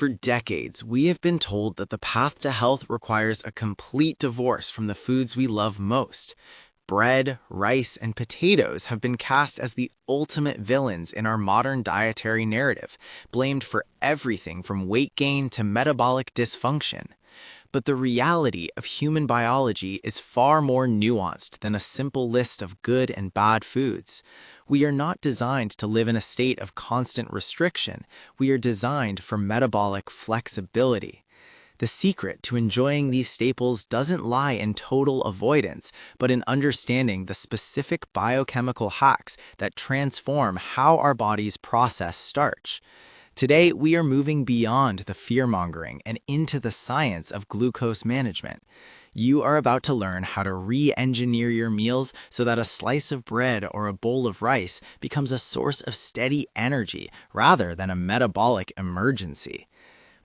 For decades, we have been told that the path to health requires a complete divorce from the foods we love most. Bread, rice, and potatoes have been cast as the ultimate villains in our modern dietary narrative, blamed for everything from weight gain to metabolic dysfunction. But the reality of human biology is far more nuanced than a simple list of good and bad foods. We are not designed to live in a state of constant restriction. We are designed for metabolic flexibility. The secret to enjoying these staples doesn't lie in total avoidance, but in understanding the specific biochemical hacks that transform how our bodies process starch. Today, we are moving beyond the fear-mongering and into the science of glucose management. You are about to learn how to re-engineer your meals so that a slice of bread or a bowl of rice becomes a source of steady energy rather than a metabolic emergency.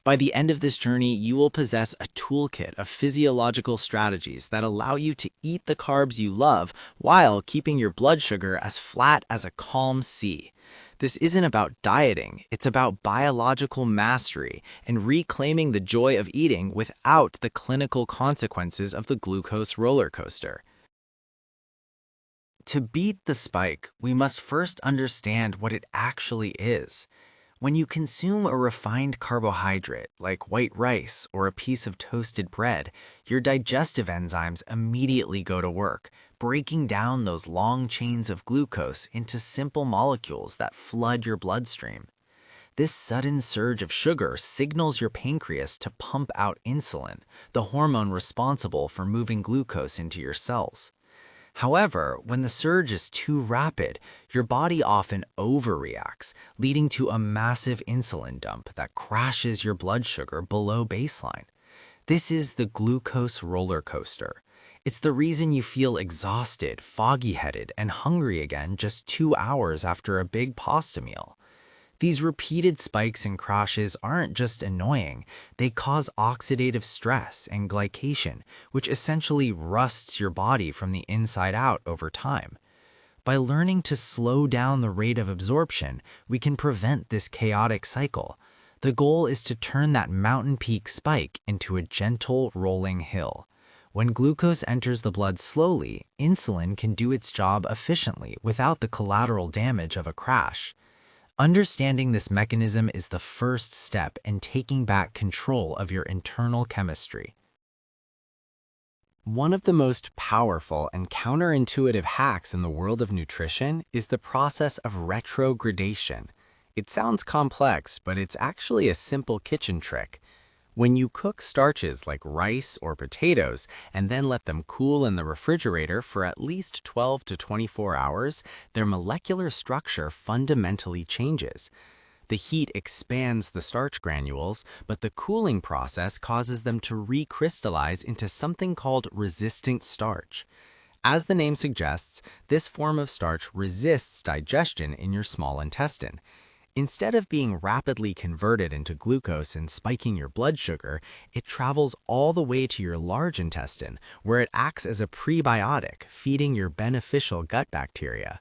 By the end of this journey, you will possess a toolkit of physiological strategies that allow you to eat the carbs you love while keeping your blood sugar as flat as a calm sea. This isn't about dieting, it's about biological mastery and reclaiming the joy of eating without the clinical consequences of the glucose roller coaster. To beat the spike, we must first understand what it actually is. When you consume a refined carbohydrate like white rice or a piece of toasted bread, your digestive enzymes immediately go to work, breaking down those long chains of glucose into simple molecules that flood your bloodstream. This sudden surge of sugar signals your pancreas to pump out insulin, the hormone responsible for moving glucose into your cells. However, when the surge is too rapid, your body often overreacts, leading to a massive insulin dump that crashes your blood sugar below baseline. This is the glucose roller coaster. It's the reason you feel exhausted, foggy-headed, and hungry again just 2 hours after a big pasta meal. These repeated spikes and crashes aren't just annoying, they cause oxidative stress and glycation, which essentially rusts your body from the inside out over time. By learning to slow down the rate of absorption, we can prevent this chaotic cycle. The goal is to turn that mountain peak spike into a gentle rolling hill. When glucose enters the blood slowly, insulin can do its job efficiently without the collateral damage of a crash. Understanding this mechanism is the first step in taking back control of your internal chemistry. One of the most powerful and counterintuitive hacks in the world of nutrition is the process of retrogradation. It sounds complex, but it's actually a simple kitchen trick. When you cook starches like rice or potatoes and then let them cool in the refrigerator for at least 12 to 24 hours, their molecular structure fundamentally changes. The heat expands the starch granules, but the cooling process causes them to recrystallize into something called resistant starch. As the name suggests, this form of starch resists digestion in your small intestine. Instead of being rapidly converted into glucose and spiking your blood sugar, it travels all the way to your large intestine, where it acts as a prebiotic, feeding your beneficial gut bacteria.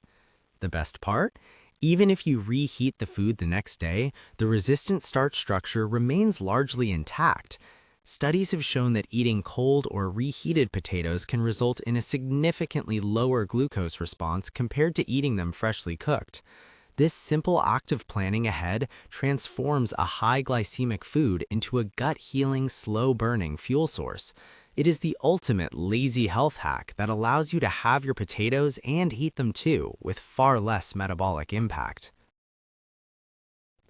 The best part? Even if you reheat the food the next day, the resistant starch structure remains largely intact. Studies have shown that eating cold or reheated potatoes can result in a significantly lower glucose response compared to eating them freshly cooked. This simple act of planning ahead transforms a high glycemic food into a gut-healing, slow-burning fuel source. It is the ultimate lazy health hack that allows you to have your potatoes and eat them too, with far less metabolic impact.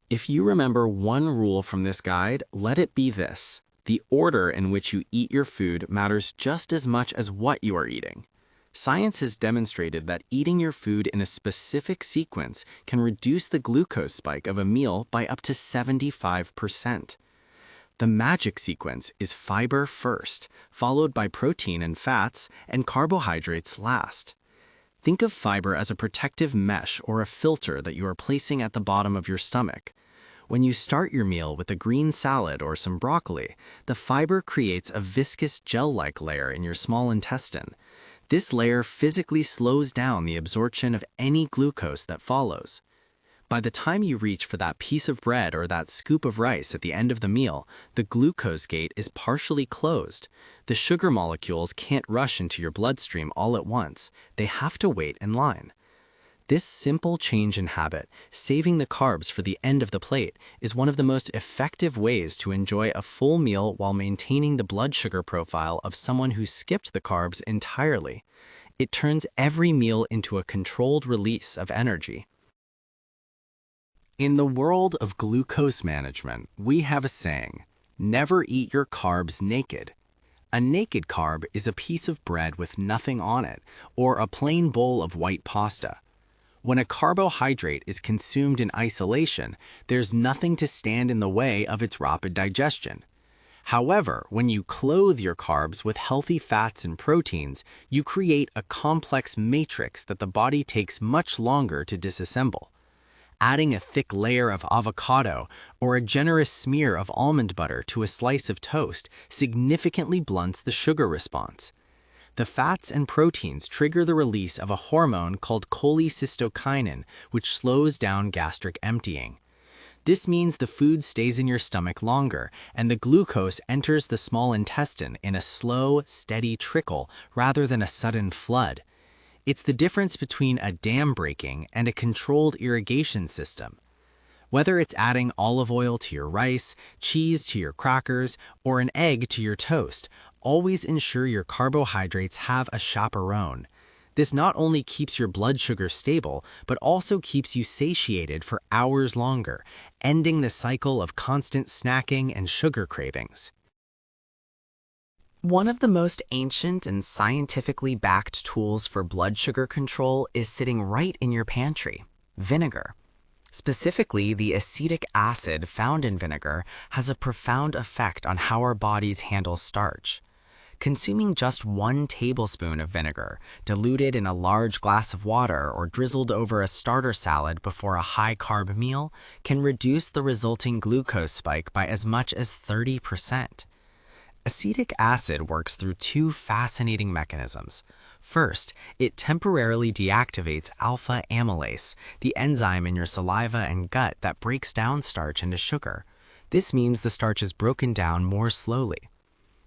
If you remember one rule from this guide, let it be this: the order in which you eat your food matters just as much as what you are eating. Science has demonstrated that eating your food in a specific sequence can reduce the glucose spike of a meal by up to 75%. The magic sequence is fiber first, followed by protein and fats, and carbohydrates last. Think of fiber as a protective mesh or a filter that you are placing at the bottom of your stomach. When you start your meal with a green salad or some broccoli, the fiber creates a viscous gel-like layer in your small intestine. This layer physically slows down the absorption of any glucose that follows. By the time you reach for that piece of bread or that scoop of rice at the end of the meal, the glucose gate is partially closed. The sugar molecules can't rush into your bloodstream all at once. They have to wait in line. This simple change in habit, saving the carbs for the end of the plate, is one of the most effective ways to enjoy a full meal while maintaining the blood sugar profile of someone who skipped the carbs entirely. It turns every meal into a controlled release of energy. In the world of glucose management, we have a saying, never eat your carbs naked. A naked carb is a piece of bread with nothing on it, or a plain bowl of white pasta. When a carbohydrate is consumed in isolation, there's nothing to stand in the way of its rapid digestion. However, when you clothe your carbs with healthy fats and proteins, you create a complex matrix that the body takes much longer to disassemble. Adding a thick layer of avocado or a generous smear of almond butter to a slice of toast significantly blunts the sugar response. The fats and proteins trigger the release of a hormone called cholecystokinin, which slows down gastric emptying. This means the food stays in your stomach longer, and the glucose enters the small intestine in a slow, steady trickle rather than a sudden flood. It's the difference between a dam breaking and a controlled irrigation system. Whether it's adding olive oil to your rice, cheese to your crackers, or an egg to your toast, always ensure your carbohydrates have a chaperone. This not only keeps your blood sugar stable, but also keeps you satiated for hours longer, ending the cycle of constant snacking and sugar cravings. One of the most ancient and scientifically backed tools for blood sugar control is sitting right in your pantry: vinegar. Specifically, the acetic acid found in vinegar has a profound effect on how our bodies handle starch. Consuming just 1 tablespoon of vinegar, diluted in a large glass of water or drizzled over a starter salad before a high-carb meal, can reduce the resulting glucose spike by as much as 30%. Acetic acid works through 2 fascinating mechanisms. First, it temporarily deactivates alpha amylase, the enzyme in your saliva and gut that breaks down starch into sugar. This means the starch is broken down more slowly.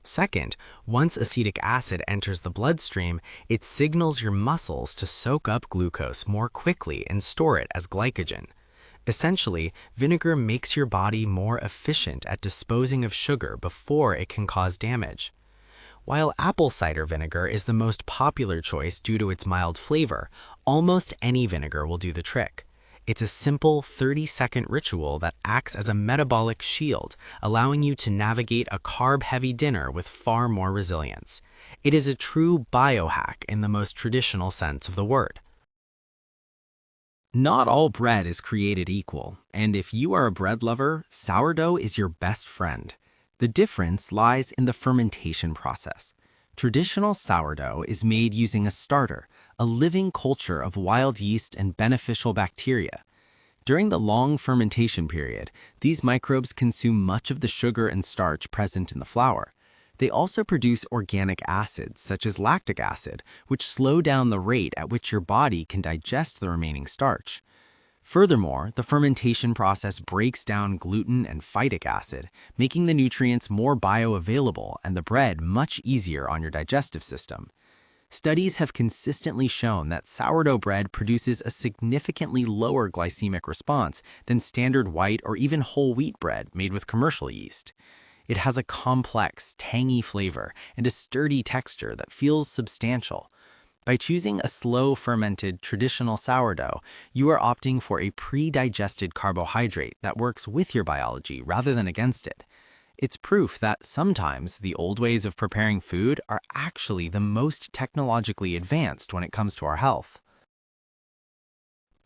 Second, once acetic acid enters the bloodstream, it signals your muscles to soak up glucose more quickly and store it as glycogen. Essentially, vinegar makes your body more efficient at disposing of sugar before it can cause damage. While apple cider vinegar is the most popular choice due to its mild flavor, almost any vinegar will do the trick. It's a simple 30-second ritual that acts as a metabolic shield, allowing you to navigate a carb-heavy dinner with far more resilience. It is a true biohack in the most traditional sense of the word. Not all bread is created equal, and if you are a bread lover, sourdough is your best friend. The difference lies in the fermentation process. Traditional sourdough is made using a starter, a living culture of wild yeast and beneficial bacteria. During the long fermentation period, these microbes consume much of the sugar and starch present in the flour. They also produce organic acids, such as lactic acid, which slow down the rate at which your body can digest the remaining starch. Furthermore, the fermentation process breaks down gluten and phytic acid, making the nutrients more bioavailable and the bread much easier on your digestive system. Studies have consistently shown that sourdough bread produces a significantly lower glycemic response than standard white or even whole wheat bread made with commercial yeast. It has a complex, tangy flavor and a sturdy texture that feels substantial. By choosing a slow-fermented traditional sourdough, you are opting for a pre-digested carbohydrate that works with your biology rather than against it. It's proof that sometimes the old ways of preparing food are actually the most technologically advanced when it comes to our health.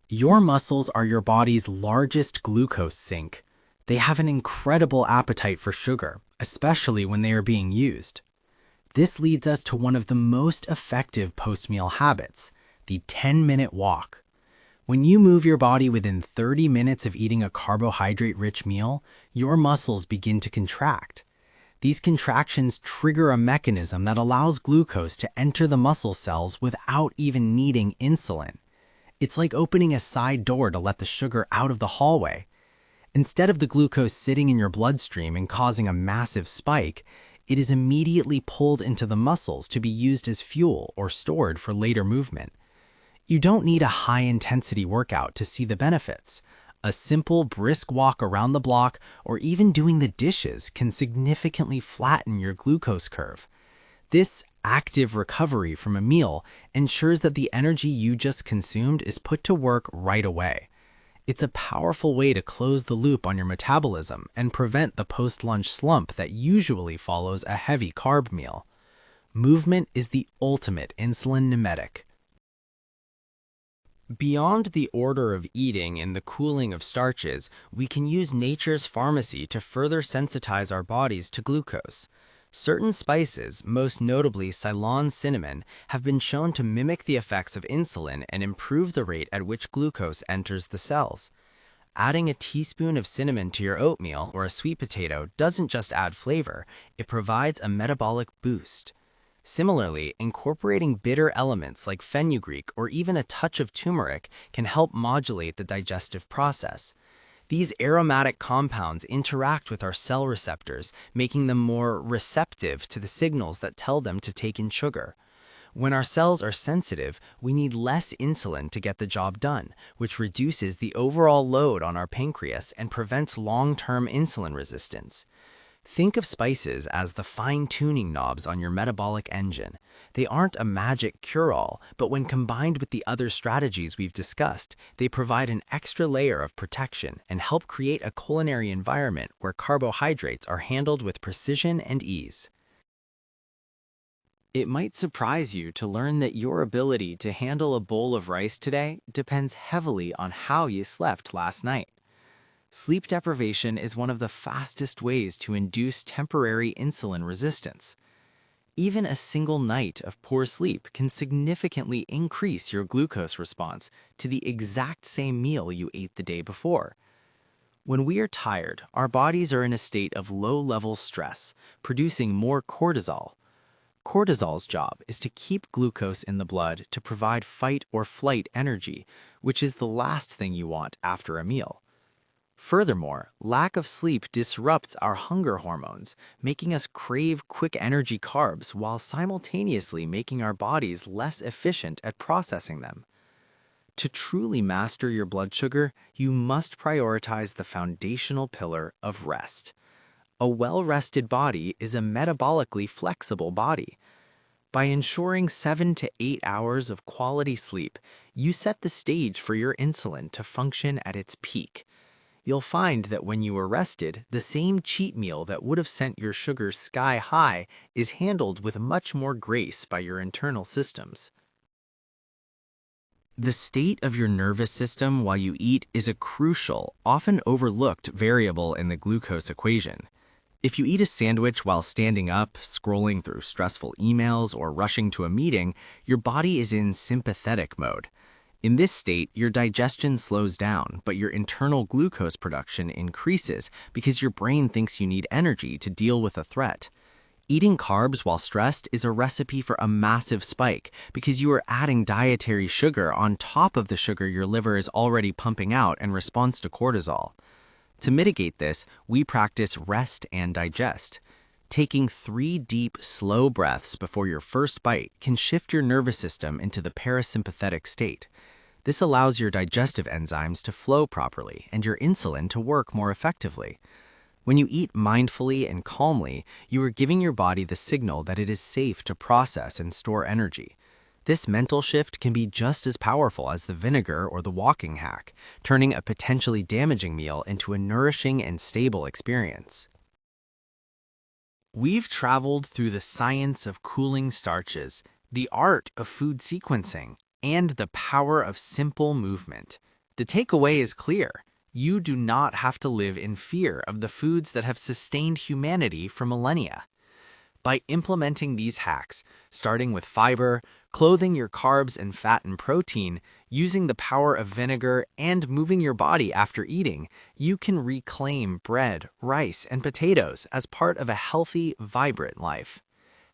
Your muscles are your body's largest glucose sink. They have an incredible appetite for sugar, especially when they are being used. This leads us to one of the most effective post-meal habits, the 10-minute walk. When you move your body within 30 minutes of eating a carbohydrate-rich meal, your muscles begin to contract. These contractions trigger a mechanism that allows glucose to enter the muscle cells without even needing insulin. It's like opening a side door to let the sugar out of the hallway. Instead of the glucose sitting in your bloodstream and causing a massive spike, it is immediately pulled into the muscles to be used as fuel or stored for later movement. You don't need a high-intensity workout to see the benefits. A simple, brisk walk around the block or even doing the dishes can significantly flatten your glucose curve. This active recovery from a meal ensures that the energy you just consumed is put to work right away. It's a powerful way to close the loop on your metabolism and prevent the post-lunch slump that usually follows a heavy carb meal. Movement is the ultimate insulin mimetic. Beyond the order of eating and the cooling of starches, we can use nature's pharmacy to further sensitize our bodies to glucose. Certain spices, most notably Ceylon cinnamon, have been shown to mimic the effects of insulin and improve the rate at which glucose enters the cells. Adding a teaspoon of cinnamon to your oatmeal or a sweet potato doesn't just add flavor, it provides a metabolic boost. Similarly, incorporating bitter elements like fenugreek or even a touch of turmeric can help modulate the digestive process. These aromatic compounds interact with our cell receptors, making them more receptive to the signals that tell them to take in sugar. When our cells are sensitive, we need less insulin to get the job done, which reduces the overall load on our pancreas and prevents long-term insulin resistance. Think of spices as the fine-tuning knobs on your metabolic engine. They aren't a magic cure-all, but when combined with the other strategies we've discussed, they provide an extra layer of protection and help create a culinary environment where carbohydrates are handled with precision and ease. It might surprise you to learn that your ability to handle a bowl of rice today depends heavily on how you slept last night. Sleep deprivation is one of the fastest ways to induce temporary insulin resistance. Even a single night of poor sleep can significantly increase your glucose response to the exact same meal you ate the day before. When we are tired, our bodies are in a state of low-level stress, producing more cortisol. Cortisol's job is to keep glucose in the blood to provide fight or flight energy, which is the last thing you want after a meal. Furthermore, lack of sleep disrupts our hunger hormones, making us crave quick energy carbs while simultaneously making our bodies less efficient at processing them. To truly master your blood sugar, you must prioritize the foundational pillar of rest. A well-rested body is a metabolically flexible body. By ensuring 7 to 8 hours of quality sleep, you set the stage for your insulin to function at its peak. You'll find that when you are rested, the same cheat meal that would have sent your sugar sky high is handled with much more grace by your internal systems. The state of your nervous system while you eat is a crucial, often overlooked variable in the glucose equation. If you eat a sandwich while standing up, scrolling through stressful emails, or rushing to a meeting, your body is in sympathetic mode. In this state, your digestion slows down, but your internal glucose production increases because your brain thinks you need energy to deal with a threat. Eating carbs while stressed is a recipe for a massive spike because you are adding dietary sugar on top of the sugar your liver is already pumping out in response to cortisol. To mitigate this, we practice rest and digest. Taking 3 deep, slow breaths before your first bite can shift your nervous system into the parasympathetic state. This allows your digestive enzymes to flow properly and your insulin to work more effectively. When you eat mindfully and calmly, you are giving your body the signal that it is safe to process and store energy. This mental shift can be just as powerful as the vinegar or the walking hack, turning a potentially damaging meal into a nourishing and stable experience. We've traveled through the science of cooling starches, the art of food sequencing, and the power of simple movement. The takeaway is clear. You do not have to live in fear of the foods that have sustained humanity for millennia. By implementing these hacks, starting with fiber, clothing your carbs and fat and protein, using the power of vinegar, and moving your body after eating, you can reclaim bread, rice, and potatoes as part of a healthy, vibrant life.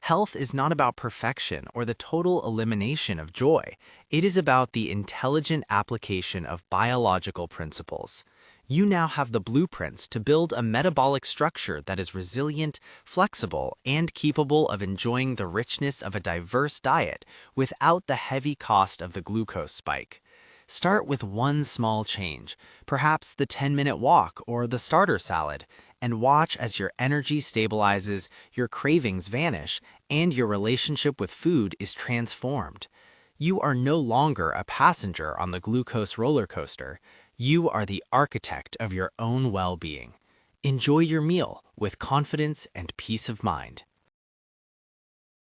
Health is not about perfection or the total elimination of joy. It is about the intelligent application of biological principles. You now have the blueprints to build a metabolic structure that is resilient, flexible, and capable of enjoying the richness of a diverse diet without the heavy cost of the glucose spike. Start with one small change, perhaps the 10-minute walk or the starter salad, and watch as your energy stabilizes, your cravings vanish, and your relationship with food is transformed. You are no longer a passenger on the glucose roller coaster. You are the architect of your own well-being. Enjoy your meal with confidence and peace of mind.